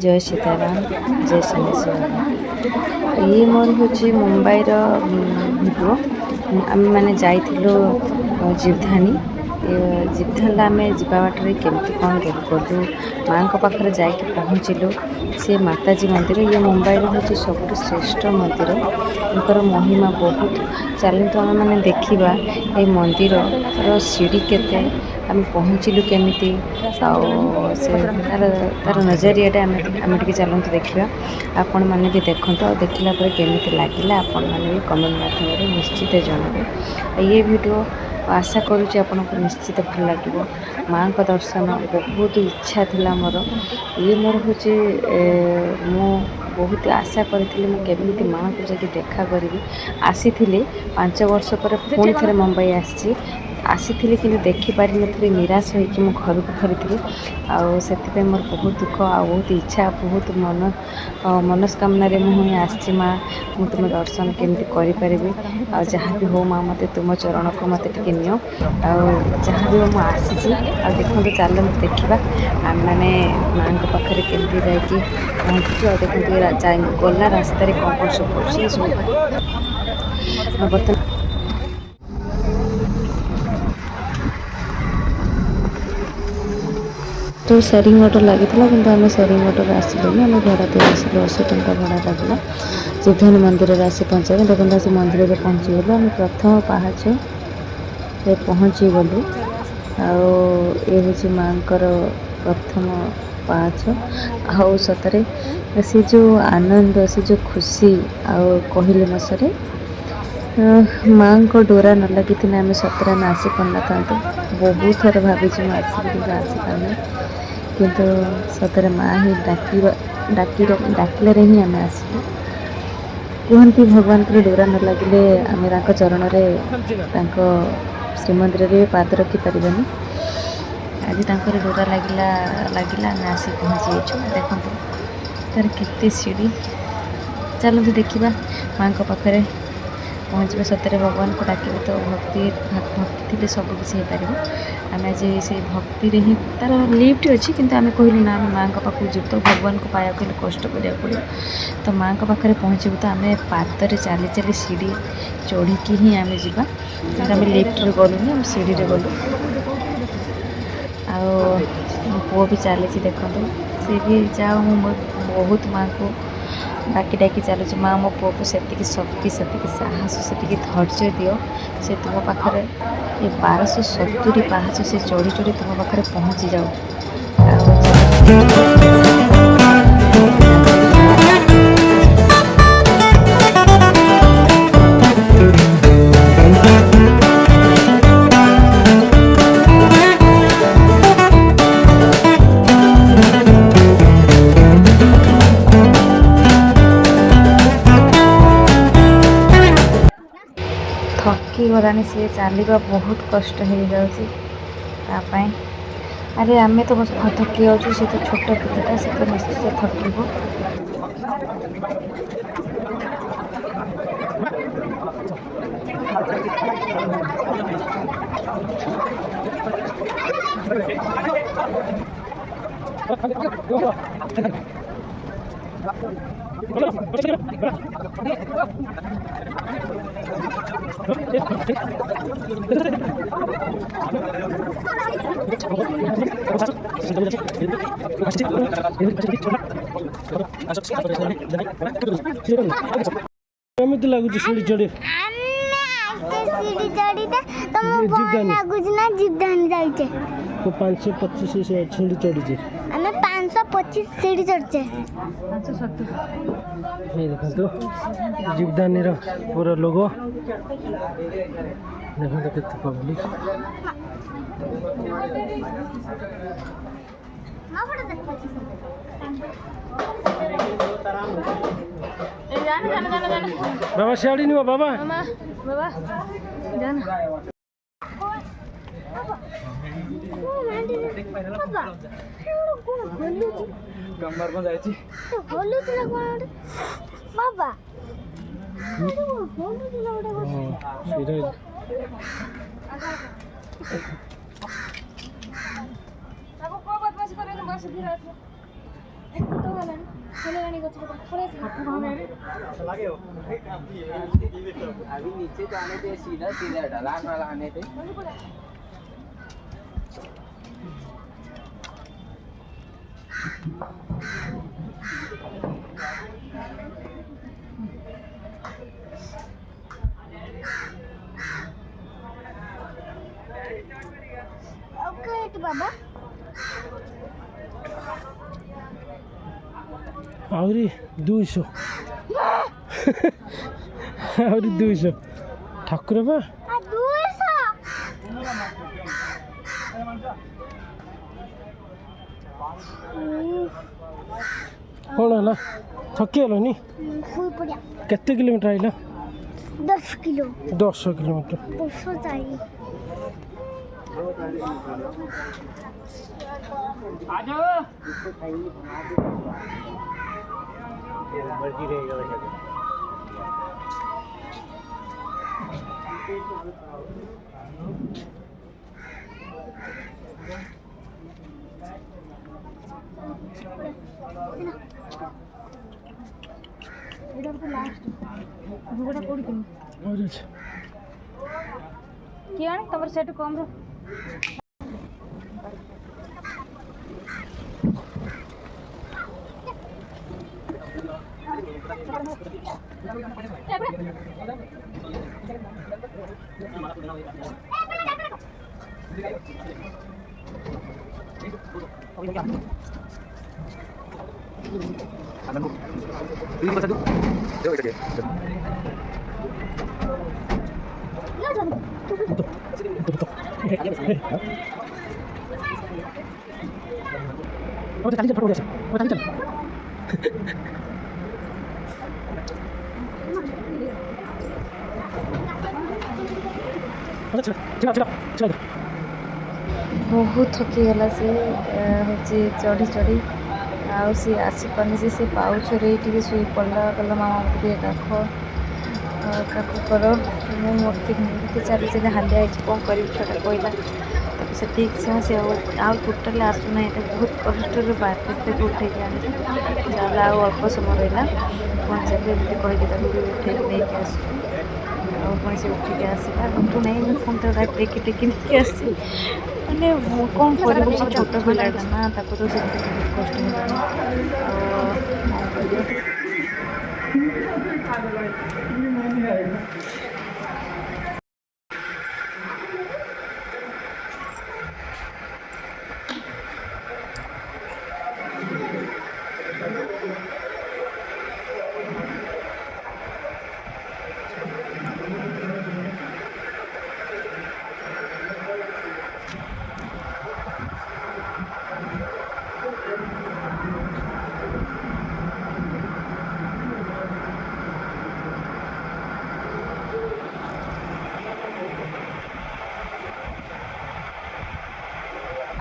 जय सीताराम जय शनेश्वर। ये मोर हूँ मुंबई भिडियो आम मैंने जाइलु जीवधानी जीवधानी आम जा बाटर केमती कौन गलु माँ पाखे जाकि पहुँचलु से माताजी मंदिर ये मुंबई हूँ सब श्रेष्ठ मंदिर इनकर महिमा बहुत चलतु आम मैंने देखा ये मंदिर सीढ़ी केते आम पहुँचलु केमिति से तार नजरिया आम चलते देखा आपण मैंने भी देखते देखला केमिति लगे आपण मैंने भी कमेंट माध्यम निश्चित जनइबे। ये वीडियो आशा करुँच आपको निश्चित भल लगे। माँ का दर्शन बहुत इच्छा थिला मोर ये मोर हूँ मु बहुत आशा करी मुझे माँ को जाकि देखा करी आसी 5 वर्ष पर पुणी थे मुंबई आसी कि देखिपार नी निराश होकर मु घर को फेरी आउ मोर बहुत दुख आ बहुत इच्छा बहुत मनस्कामना मुझे आसी माँ मु तुम दर्शन केमती करें जहाँ भी हो माँ मत तुम चरण को मत टे नियो जहाँ भी हो मुझे आसी देखो चलते देखा आम मैंने माँ पाखे केमती जाकि पहुँचु देखो गला रास्तार कौन कौन सब बर्तमान तो शेयरिंग ऑटो लगी कि आम शेयरिंग ऑटो आसलु आम भड़ा दे आसलु 80 टंका भड़ा लगला जीवधानी मंदिर में आसी पहुँचे देखते आस मंदिर में पहुँचीगलु आम प्रथम पहाच पहुँची गलु ये हूँ माँ प्रथम पहाच आउ सतरे से जो आनंद से जो खुशी कहले न सरे माँ को डोरा न लगी आम सतरे आम आसी पार था बहुत थर भावी आसबी कि आसी पारे किंतु सतरे माँ ही डाकिले ही आम आसलु कहती भगवान को डोरा न लगे आम चरण श्रीमंदिर में पाद रखी पार्बानी आज डोरा लगिला आम आसी पहुँची देखो तार केते सीढ़ी चलते देखा माँ पाखे पहुँचे सतरे भगवान को डाकिले तो भक्ति थी सब किसी हो पार आम आज से भक्ति ही तार लिफ्ट अच्छी किंतु आम कहलु ना आम माँ पाक जीव तो भगवान को पाया कले कष्ट करा पड़ो तो माँ पाखे पहुँचबू तो आम पादरे चली चली सीढ़ी चढ़ी ही आम जा आम लिफ्ट गलुनि आम सीढ़ी गलु पुओ भी चली देखो सी भी जाओ बहुत माँ को डाकी डाकी चलुची माँ मो पुओ को सेतिकी शक्ति सेतिकी साहस सेतिकी धैर्य दियो से तुम पाखे ये 1270 पाहाच से चढ़ी चढ़ी तुम पाखे पहुँची जाओ थकी गलानी सी चलवा बहुत कष्ट हो जाए अरे आम तो थकी जाऊँ सी तो छोट पिलाटा से तो निश्चित थकब केमिति लागुची सीढ़ी चढ़ी सीढ़ी चढ़ी तो जीवधानी जाइए तो 525 सीढ़ी चढ़ी आम 525 सीढ़ी चढ़चे ये देखो जीवधानी पूरा लोगो देखो तो कितने पब्लिक बाबा सियाड़ी नहीं बाबा बाबा जान गंबर को जायची तो बोलू तुला कोण बाबा बोलू तुला उडे को बदमाशी करे बस फिर अभी नीचे जाने थे सीधा सीधा ढलान वाला आने थे ओके बाबा आहरी 200 आहरी 200 ठाकुर बा आ 200 कौन है थकिगल नि फुल पड़िया केते किलोमीटर आइला 10 किलो 10 किलोमीटर 200 चाहिए मर्जी रहेगा वैसे इधर को लास्ट भोगड़ा कोड़ी किन और अच्छा किया तमर सेट कम रो बहुत थकीगला सी हूँ चढ़ी चढ़ी आउ सी आसपारनी से पाउछरे टे शुई पड़ा कहला मामा मत काख कर मूर्ति मूर्ति चली चली हालिया कौन कर छुटा कहला से ठीक से टोटाल आसुना बहुत कष्ट बाटे उठे चल अल्प समय रहा पहुँचाली कहीकि उठे नहीं आस पुणी से उठिक आसला उठू नहीं पुणी तो टेकी टेकी नहीं आसी मैंने कौन कर छोट पिलाटा ना ताको तो से कष्ट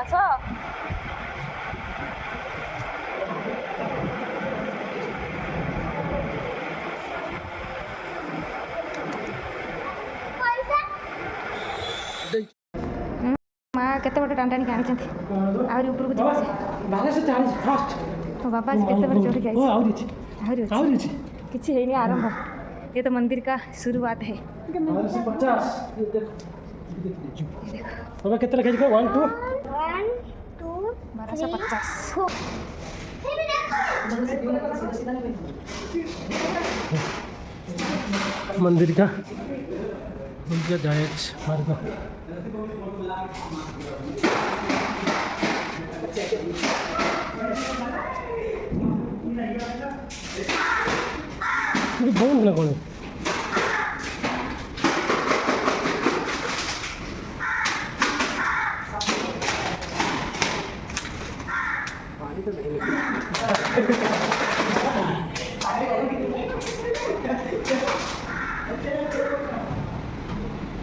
आस माँ केते बड़े टाणी टाणी आनी आहरी उपरको जी 1240 फास्ट तो बाबा जी केते बड़े चढ़ी ओ आहरी आवरी छी किसी है नहीं आरंभ ये तो मंदिर का शुरुआत है 1250 बाबा कितना खेज को 1 2 1 2 1250 मंदिर का जायज मार्ग बहुत ना कौन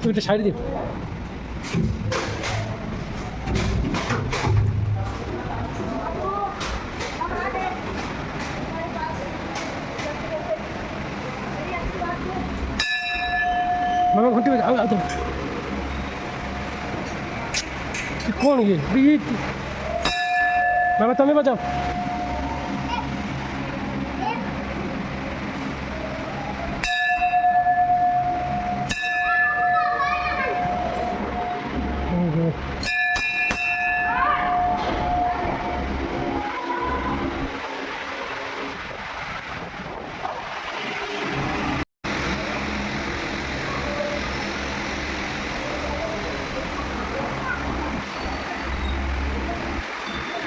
तू तो साइड दे मामा घंटी बजा आओ तो कौन ये बीट मामा तुम्हें बजाओ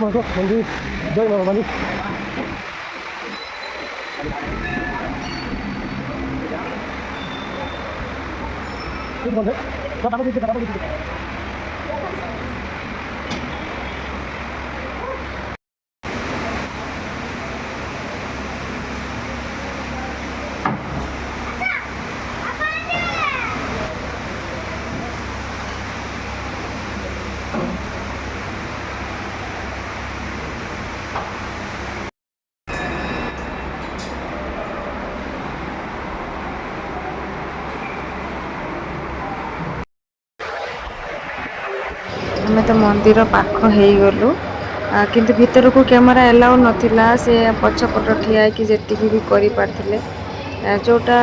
Masuk mandi, join mau mandi. Itu kan, apa gitu? ଆମେ ତ ମନ୍ଦିର ପାଖ ହେଇଗଲୁ କିନ୍ତୁ ଭିତରକୁ କ୍ୟାମେରା ଏଲାଉ ନଥିଲା। ସେ ପଛପଟ ଠିଆ ହେଇକି ଯେତିକି ବି କରିପାରିଥିଲେ ଯେଉଁଟା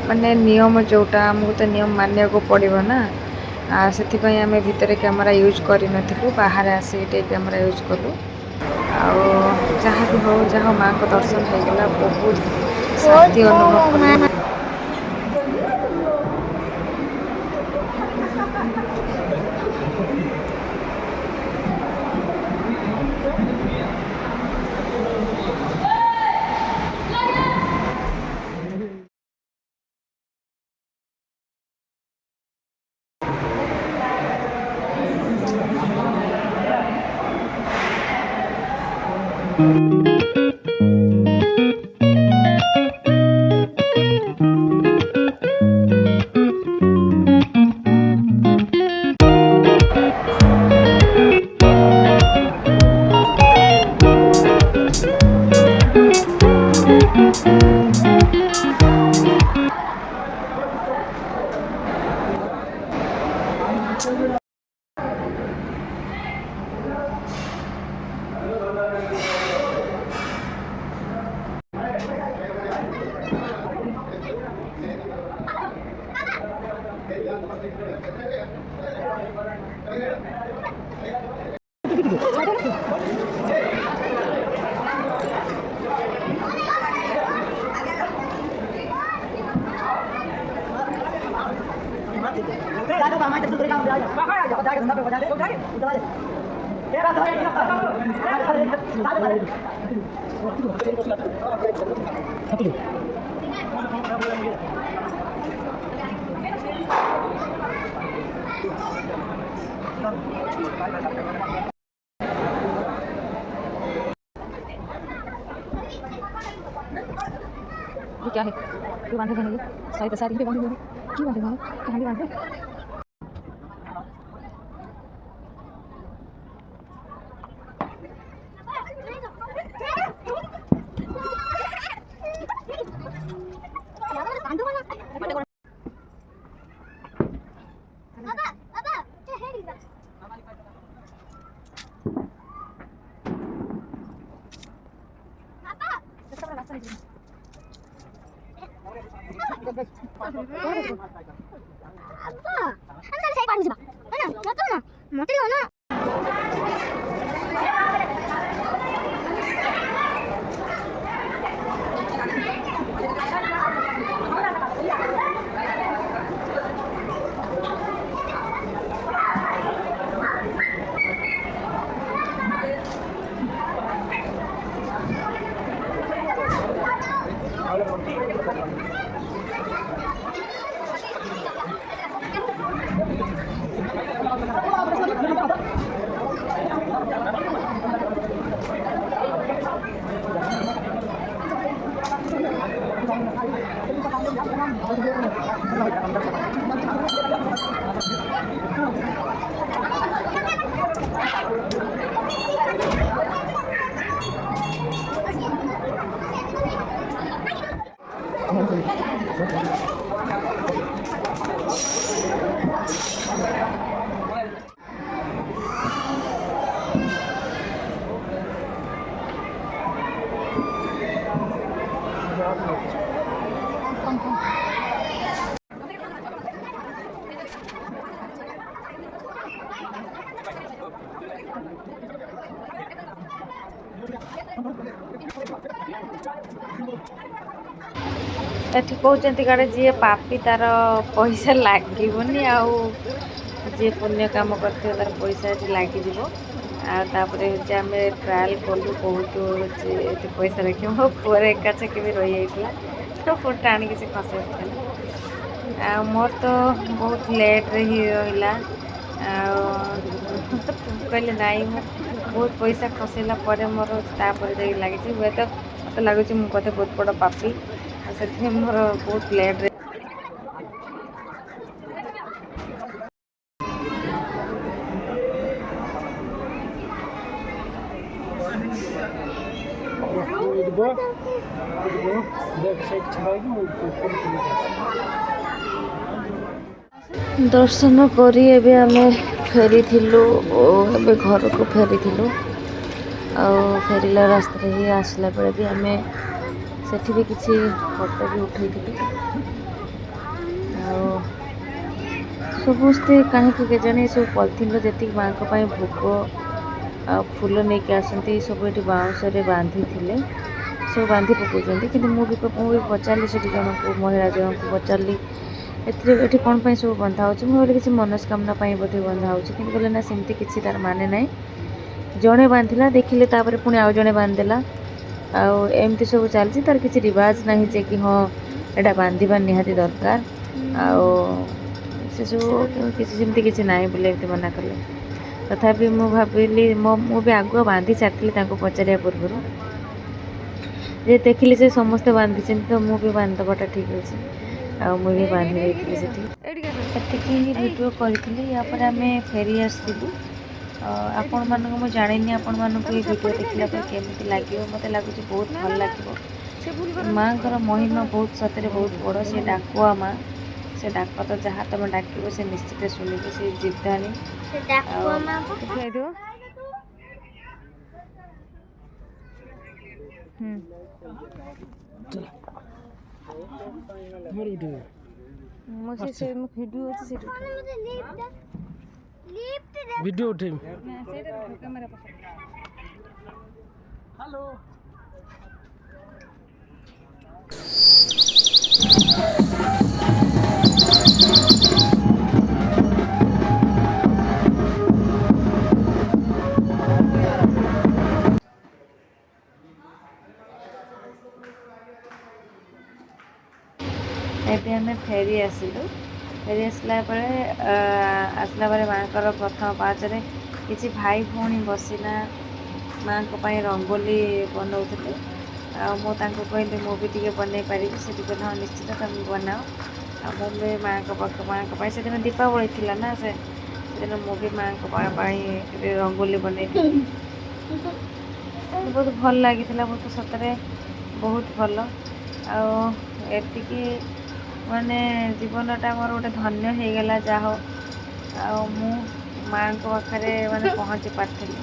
ମାନେ ନିୟମ ଯେଉଁଟା ଆମକୁ ତ ନିୟମ ମାନିବାକୁ ପଡ଼ିବ ନା। ସେଥିପାଇଁ ଆମେ ଭିତରେ କ୍ୟାମେରା ୟୁଜ୍ କରିନଥିଲୁ, ବାହାରେ ଆସିକି ଟିକେ କ୍ୟାମେରା ୟୁଜ୍ କଲୁ। ଆଉ ଯାହା ବି ହଉ ଯାହା ମାଆଙ୍କ ଦର୍ଶନ ହେଇଗଲା, ବହୁତ ଶାନ୍ତି ଅନୁଭବ କଲୁ। ये क्या है? क्यों बांधे हैं ये? सारी प्रसाद यहीं पे बांधे हुए हैं। क्यों बांधे हुए हैं? कहाँ भी बांधे हैं? 아빠, 한 살에 제일 빠르지 마. 아니야, 맞잖아. 못 때리잖아. ଏଠି କହୁଛନ୍ତି କାଳେ ଯିଏ ପାପି ତାର ପଇସା ଲାଗିବନି, ଆଉ ଯିଏ ପୁଣ୍ୟ କାମ କରିଥିବ ତାର ପଇସା ଏଠି ଲାଗିଯିବ। तापर हूँ आम ट्राएल कलु बहुत हूँ ये पैसा रखिए मो पुअर एकाचक भी रही जाइए तो फोटा आणिक से खसे मोर तो बहुत लेट्रे ही रहा कहले नाई मु बहुत पैसा खसैला मोर तापर लगी हुए तो मत लगुच मुझे बहुत बड़ पापी से मोर बहुत लेट्रे दर्शन करी एबे आमे फेरी थिलु एबे घर को फेरी थिलु फेरिला रास्ता ही आसला बेले भी आमे सेठी भी किसी फोटो भी उठे थिलु समस्ते कहीं के जाने सब पॉलिथिन जी माँ भोग फूल नहीं कि आसती सब ये बाउंस बांधी थे सब बांधी पकाउं कि मुझे पचारि से जन को महिला जन को पचारि ये कौन पर सब बंधा हो किसी मनस्कामना बोधे बंधा हो कहले ना सेमती किसी तार माने ना जड़े बांधिला देखिले पुणी आउ जड़े बांधदेला आमती सब चलती तार किसी रिवाज ना जे कि हाँ यहाँ बांधा निहाती दरकार से सब किसी किसी ना बोले मना कले तथापि मु भाविली भी आगुआ बांधी सारी पचार पूर्व जे देखिले से समस्ते बांधी तो मुझे बांधवाटा ठीक अच्छे मुझे बांधी देती वीडियो करी यापर आम फेरी आसलु आपण मानक मुझे जानी आपण मानक ये वीडियो देखला केमती लगे मत लगुच बहुत भल लगे माँ को महिमा बहुत सतरे बहुत बड़ से डाकुआ माँ से डाक तो जहाँ तुम डाक से निश्चित शुणिब से जीवधानी वीडियो उठे हेलो एबे आमे फेरी आसिलु फेरी आसला बेले माँ को प्रथम पाचरे किसी भाई भौणी बसिना माँ को रंगोली बनाऊे मुझे कहली मु भी टे बन पारि से कहले हाँ निश्चित तुम बनाओ मुझे माँ को से दिन दीपावली थी ना से दिन मुझे माँ को रंगोली बन बहुत भल लगी बहुत सतरे बहुत भल आती माने जीवनटा मोर गोटे धन्य हो गला जा हो मु माँ को पाखे माने पहुँची पार्थिली।